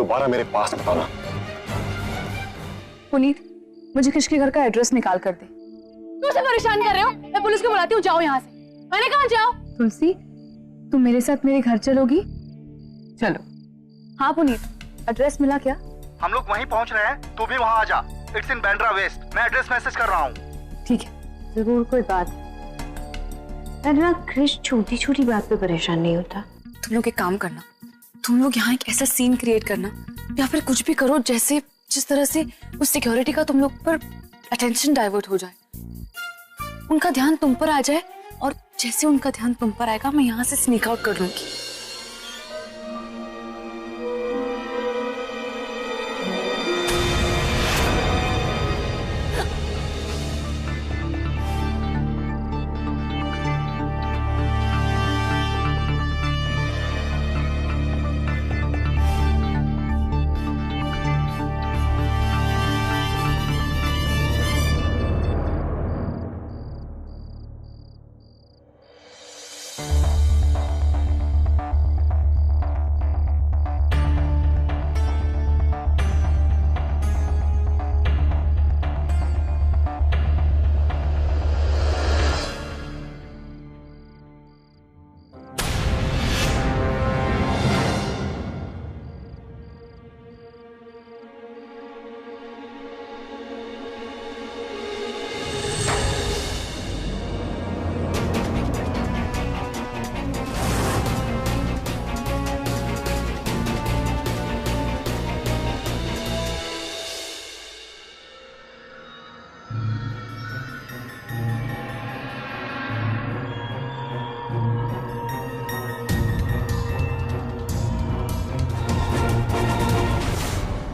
दोबारा मेरे पास मत आना। पुनीत, मुझे किश के घर का एड्रेस निकाल कर दे। तुम उसे परेशान कर रहे हो? मैं पुलिस को बुलाती हूँ, जाओ यहाँ से। मैंने कहा जाओ। तुलसी, तुम मेरे साथ मेरे घर चलोगी? चलो। हाँ पुनीत, एड्रेस मिला क्या? हम लोग वहीं पहुंच रहे हैं, तू भी वहां आ जा। It's in Bandra west. मैं एड्रेस मैसेज कर रहा हूँ। ठीक है। जरूर कोई बात है ना। क्रिश छोटी छोटी बात पे परेशान नहीं होता। तुम लोग एक काम करना, तुम लोग यहाँ एक ऐसा सीन क्रिएट करना या फिर कुछ भी करो जैसे जिस तरह से उस सिक्योरिटी का तुम लोग पर अटेंशन डाइवर्ट हो जाए, उनका ध्यान तुम पर आ जाए, और जैसे उनका ध्यान तुम पर आएगा मैं यहाँ से स्नीक आउट कर लूंगी।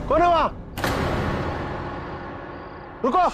कौन है वहां? रुको।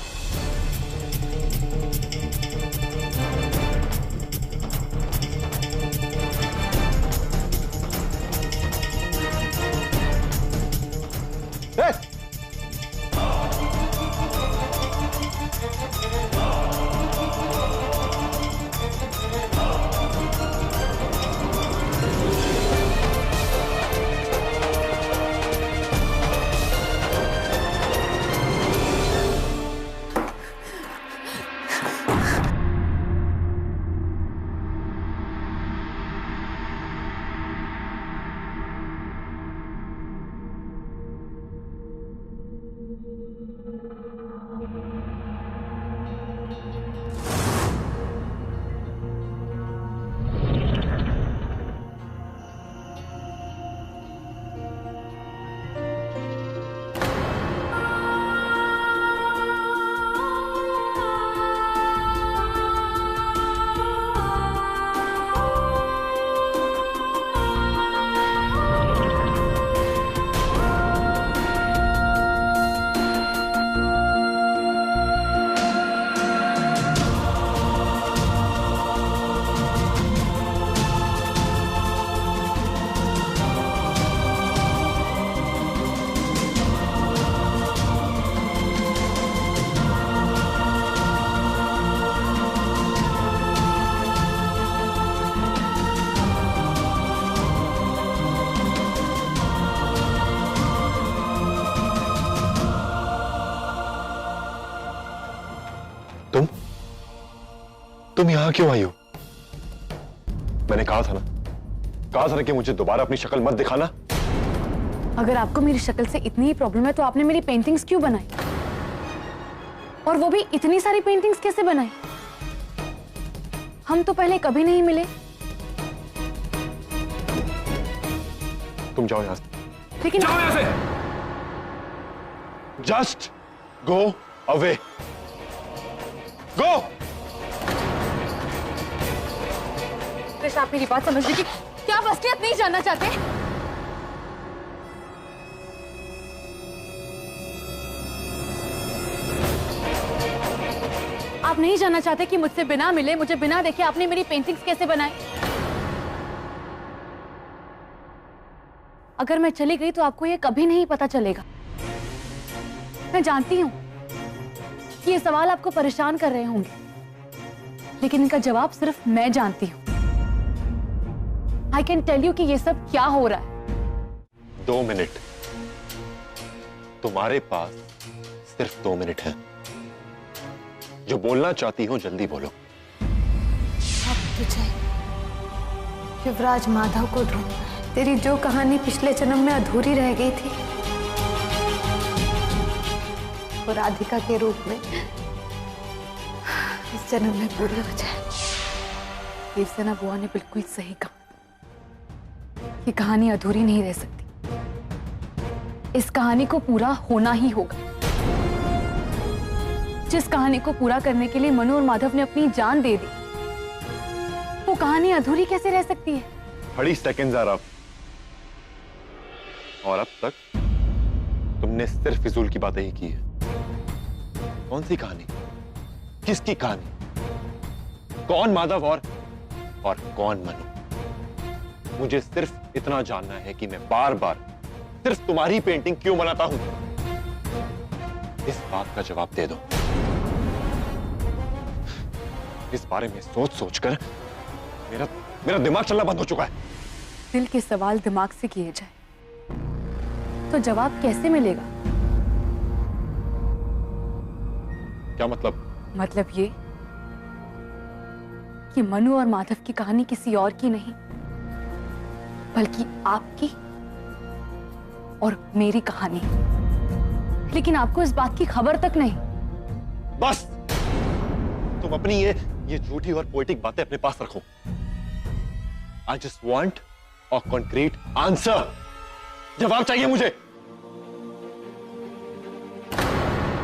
तुम यहां क्यों आई हो? मैंने कहा था ना कि मुझे दोबारा अपनी शक्ल मत दिखाना। अगर आपको मेरी शक्ल से इतनी ही प्रॉब्लम है तो आपने मेरी पेंटिंग्स क्यों बनाई? और वो भी इतनी सारी पेंटिंग्स कैसे बनाई? हम तो पहले कभी नहीं मिले। तुम जाओ यहां से। लेकिन जाओ यहां से। Just go away. Go. Krishna, आप मेरी बात समझ लीजिए। क्या आप असलियत नहीं जानना चाहते? आप नहीं जानना चाहते कि मुझसे बिना मिले, मुझे बिना देखे आपने मेरी पेंटिंग्स कैसे बनाए? अगर मैं चली गई तो आपको ये कभी नहीं पता चलेगा। मैं जानती हूं कि ये सवाल आपको परेशान कर रहे होंगे, लेकिन इनका जवाब सिर्फ मैं जानती हूं। I can tell you कि ये सब क्या हो रहा है। 2 मिनट तुम्हारे पास सिर्फ 2 मिनट हैं। जो बोलना चाहती हो जल्दी बोलो। अब विजय, युवराज माधव को ढूंढ। तेरी जो कहानी पिछले जन्म में अधूरी रह गई थी, वो राधिका के रूप में इस जन्म में पूरी हो जाए। देवसेना बुआ ने बिल्कुल सही कहा। ये कहानी अधूरी नहीं रह सकती। इस कहानी को पूरा होना ही होगा। जिस कहानी को पूरा करने के लिए मनु और माधव ने अपनी जान दे दी, वो कहानी अधूरी कैसे रह सकती है? 30 सेकेंड आराम। और अब तक तुमने सिर्फ फिजूल की बातें ही की है। कौन सी कहानी? किसकी कहानी? कौन माधव और कौन मनु? मुझे सिर्फ इतना जानना है कि मैं बार बार सिर्फ तुम्हारी पेंटिंग क्यों बनाता हूं। इस बात का जवाब दे दो। इस बारे में सोच सोचकर मेरा दिमाग चलना बंद हो चुका है। दिल के सवाल दिमाग से किए जाए तो जवाब कैसे मिलेगा? क्या मतलब? मतलब ये कि मनु और माधव की कहानी किसी और की नहीं, बल्कि आपकी और मेरी कहानी। लेकिन आपको इस बात की खबर तक नहीं। बस तुम अपनी ये झूठी और पोएटिक बातें अपने पास रखो। I just want a concrete answer. जवाब चाहिए मुझे।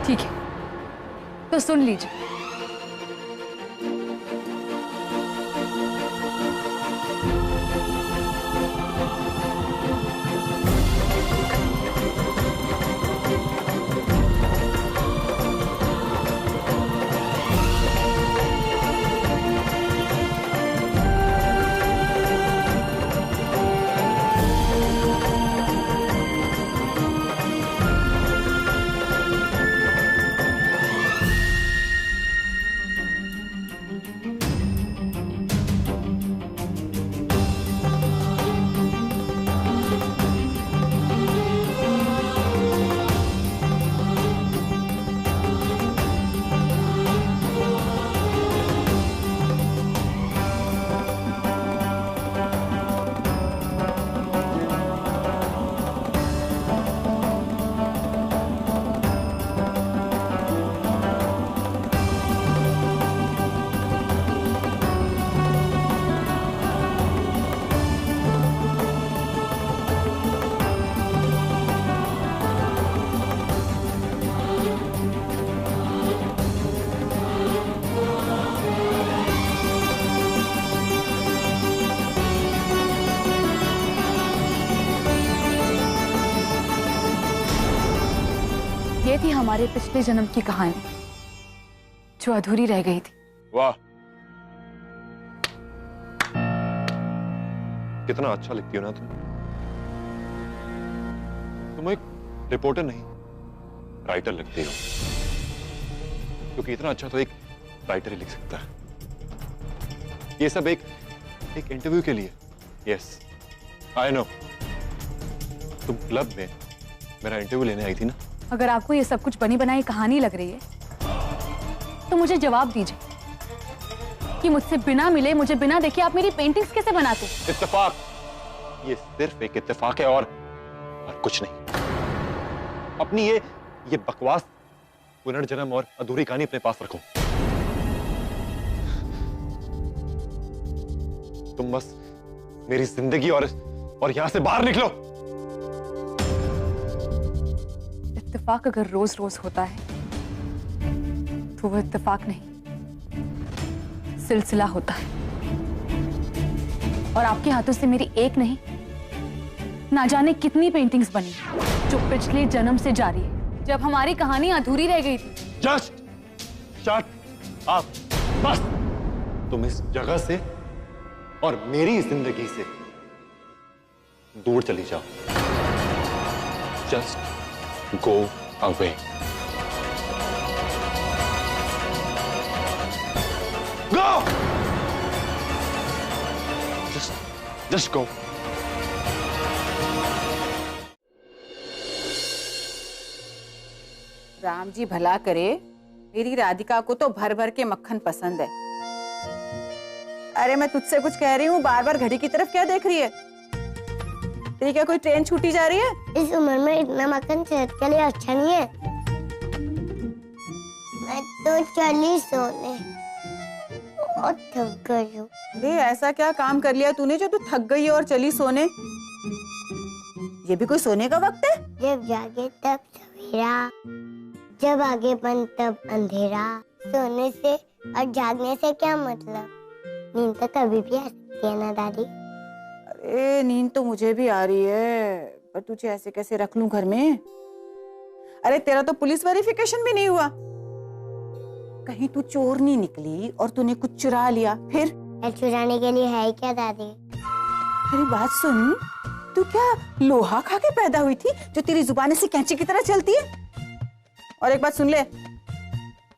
ठीक है, तो सुन लीजिए। ये थी हमारे पिछले जन्म की कहानी जो अधूरी रह गई थी। वाह, कितना अच्छा लिखती हो ना तुम एक रिपोर्टर नहीं, राइटर लिखती हो। क्योंकि इतना अच्छा तो एक राइटर ही लिख सकता है। ये सब एक इंटरव्यू के लिए। Yes I know. तुम क्लब में मेरा इंटरव्यू लेने आई थी ना। अगर आपको ये सब कुछ बनी बनाई कहानी लग रही है तो मुझे जवाब दीजिए कि मुझसे बिना मिले, मुझे बिना देखे आप मेरी पेंटिंग्स कैसे बनाते? इत्तेफाक। ये सिर्फ एक इत्तेफाक है और कुछ नहीं। अपनी ये बकवास पुनर्जन्म और अधूरी कहानी अपने पास रखो। तुम बस मेरी जिंदगी और यहां से बाहर निकलो। इत्तेफाक अगर रोज रोज होता है तो वो इत्तेफाक नहीं, सिलसिला होता है। और आपके हाथों से मेरी एक नहीं, ना जाने कितनी पेंटिंग्स बनी जो पिछले जन्म से जारी है, जब हमारी कहानी अधूरी रह गई थी। Just shut up. बस तुम इस जगह से और मेरी जिंदगी से दूर चली जाओ। Just go away. Go! Just go. Ram ji भला करे, मेरी राधिका को तो भर भर के मक्खन पसंद है। अरे मैं तुझसे कुछ कह रही हूँ, बार बार घड़ी की तरफ क्या देख रही है? तेरी क्या कोई ट्रेन छूटी जा रही है? इस उम्र में इतना मक्खन सेहत के लिए अच्छा नहीं है। मैं तो चली सोने, बहुत थक गई हूँ। अरे ऐसा क्या काम कर लिया तूने जो तू थक गई और चली सोने? ये भी कोई सोने का वक्त है? जब जागे तब सवेरा, जब आगेपन तब अंधेरा। सोने से और जागने से क्या मतलब? नींद तो कभी भी आ सकती है ना दादी। अरे नींद तो मुझे भी आ रही है, पर तुझे ऐसे कैसे रख लूं घर में? अरे तेरा तो पुलिस वेरिफिकेशन भी नहीं हुआ। कहीं तू चोर नहीं निकली और तूने कुछ चुरा लिया फिर? चुराने के लिए है क्या दादी? मेरी बात सुन, तू क्या लोहा खा के पैदा हुई थी जो तेरी जुबान से कैंची की तरह चलती है? और एक बात सुन ले,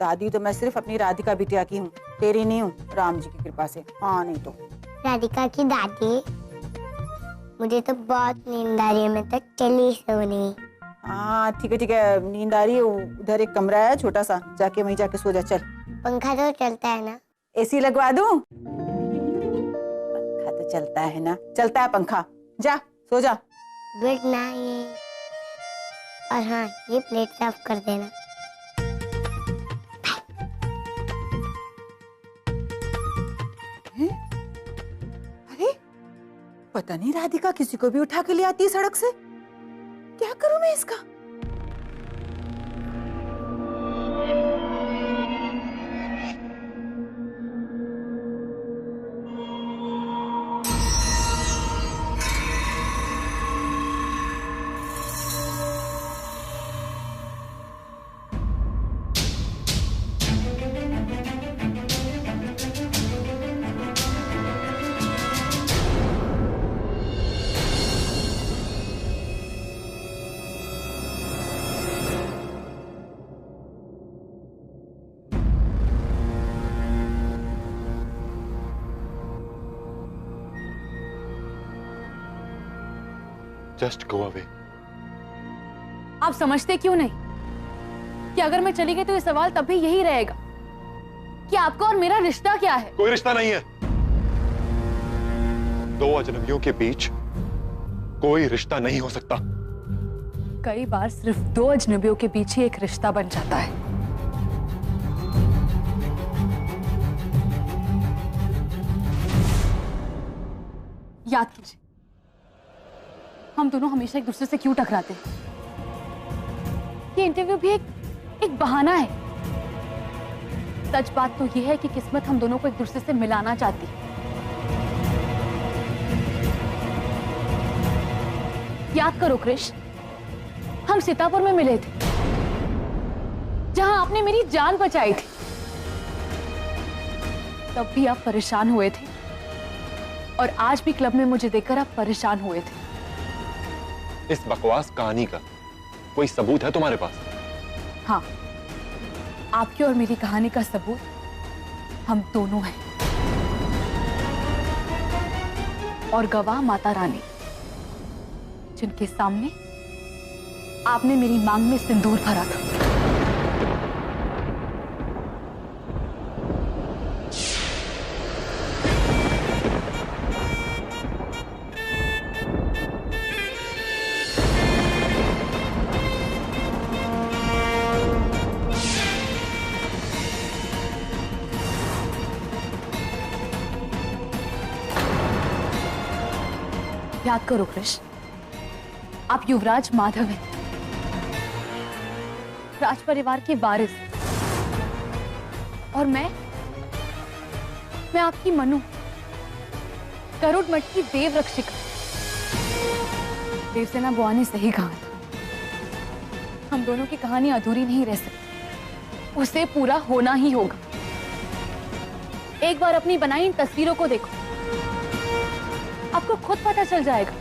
दादी तो मैं सिर्फ अपनी राधिका बिटिया की हूँ, तेरी नहीं हूँ, राम जी की कृपा से। हाँ नहीं तो राधिका की दादी, मुझे तो बहुत नींद आ रही है, मैं तो चली सोने। हाँ ठीक है, नींद आ रही है। उधर एक कमरा है छोटा सा, जाके वहीं जाके सो जा। चल, पंखा तो चलता है ना? एसी लगवा दूं? पंखा तो चलता है ना? चलता है पंखा, जा सो जा। Good night. और हाँ, ये प्लेट साफ कर देना। अरे पता नहीं राधिका किसी को भी उठा के ले आती है सड़क से। क्या करूं मैं इसका? Just go away. आप समझते क्यों नहीं कि अगर मैं चली गई तो ये सवाल तब भी यही रहेगा कि आपका और मेरा रिश्ता क्या है? कोई रिश्ता नहीं है। दो अजनबियों के बीच कोई रिश्ता नहीं हो सकता। कई बार सिर्फ दो अजनबियों के बीच ही एक रिश्ता बन जाता है। याद कीजिए, हम दोनों हमेशा एक दूसरे से क्यों टकराते हैं? ये इंटरव्यू भी एक बहाना है। सच बात तो यह है कि किस्मत हम दोनों को एक दूसरे से मिलाना चाहती है। याद करो क्रिश, हम सीतापुर में मिले थे, जहां आपने मेरी जान बचाई थी। तब भी आप परेशान हुए थे और आज भी क्लब में मुझे देखकर आप परेशान हुए थे। इस बकवास कहानी का कोई सबूत है तुम्हारे पास? हाँ, आपकी और मेरी कहानी का सबूत हम दोनों हैं, और गवाह माता रानी, जिनके सामने आपने मेरी मांग में सिंदूर भरा था। याद करो क्रिश, आप युवराज माधव हैं, राज परिवार के वारिस, और मैं आपकी मनु, करोड़ मठ की देव रक्षिका। देवसेना बुआ ने सही कहा था, हम दोनों की कहानी अधूरी नहीं रह सकती, उसे पूरा होना ही होगा। एक बार अपनी बनाई इन तस्वीरों को देखो, आपको खुद पता चल जाएगा।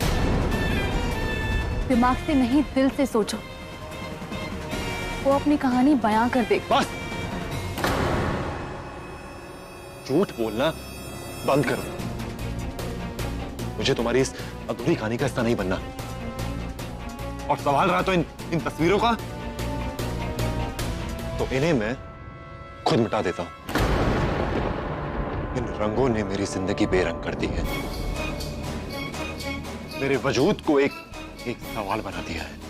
दिमाग से नहीं, दिल से सोचो, वो अपनी कहानी बयां कर देगा। बस झूठ बोलना बंद करो। मुझे तुम्हारी इस अधूरी कहानी का हिस्सा नहीं बनना। और सवाल रहा तो इन तस्वीरों का, तो इन्हें मैं खुद मिटा देता हूं। इन रंगों ने मेरी जिंदगी बेरंग कर दी है, मेरे वजूद को एक सवाल बना दिया है।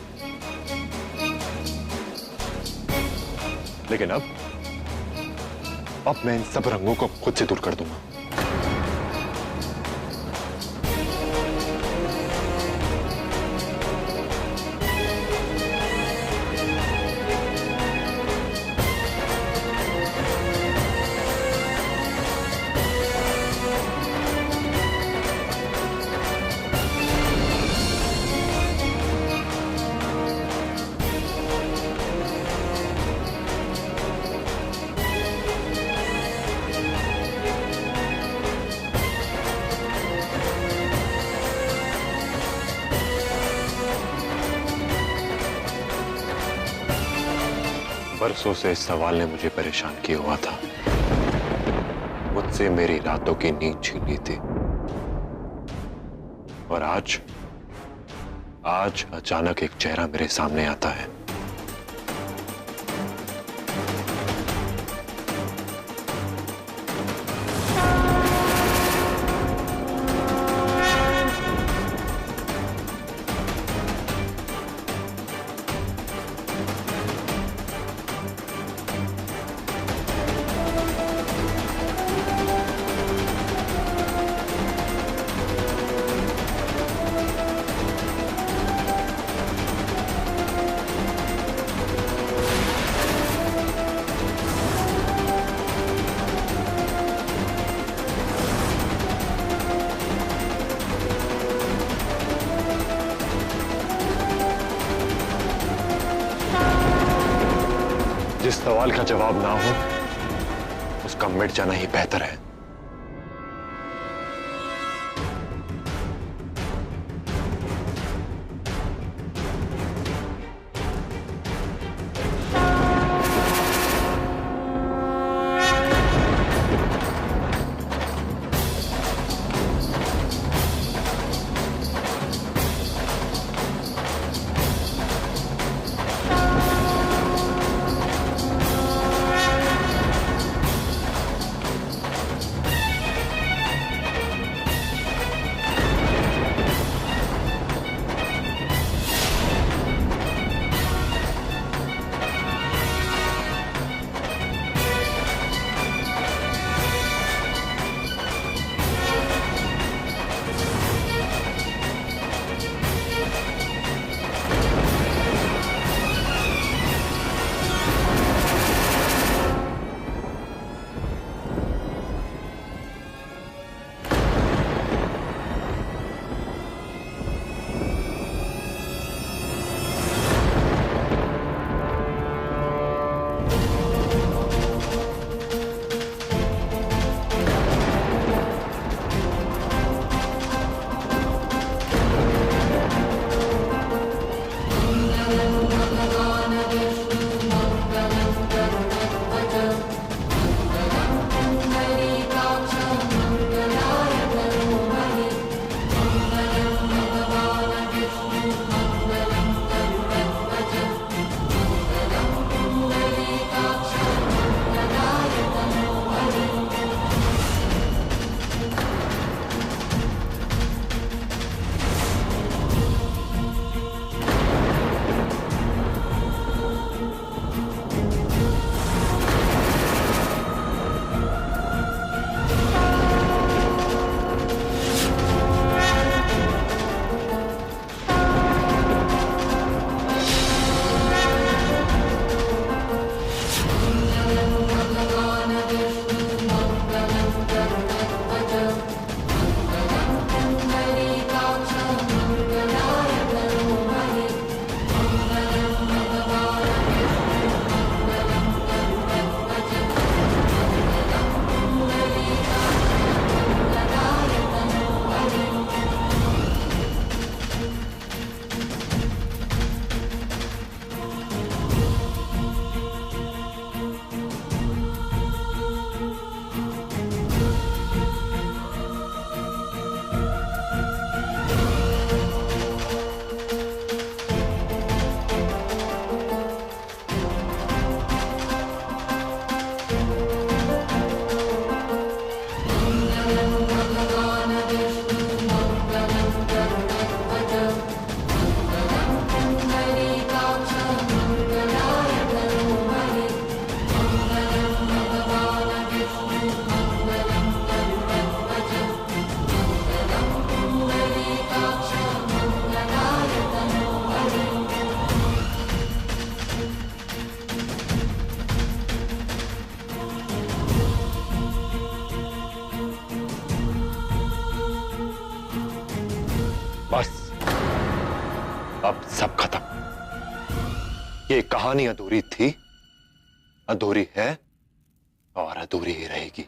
लेकिन अब मैं इन सब रंगों को खुद से दूर कर दूंगा। बरसों से इस सवाल ने मुझे परेशान किया हुआ था, मुझसे मेरी रातों की नींद छीन ली थी। और आज अचानक एक चेहरा मेरे सामने आता है। जिस सवाल का जवाब ना हो उसका मिट जाना ही बेहतर है। ये कहानी अधूरी थी, अधूरी है और अधूरी ही रहेगी।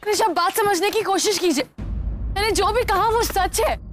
कृष, आप बात समझने की कोशिश कीजिए। मैंने जो भी कहा वो सच है।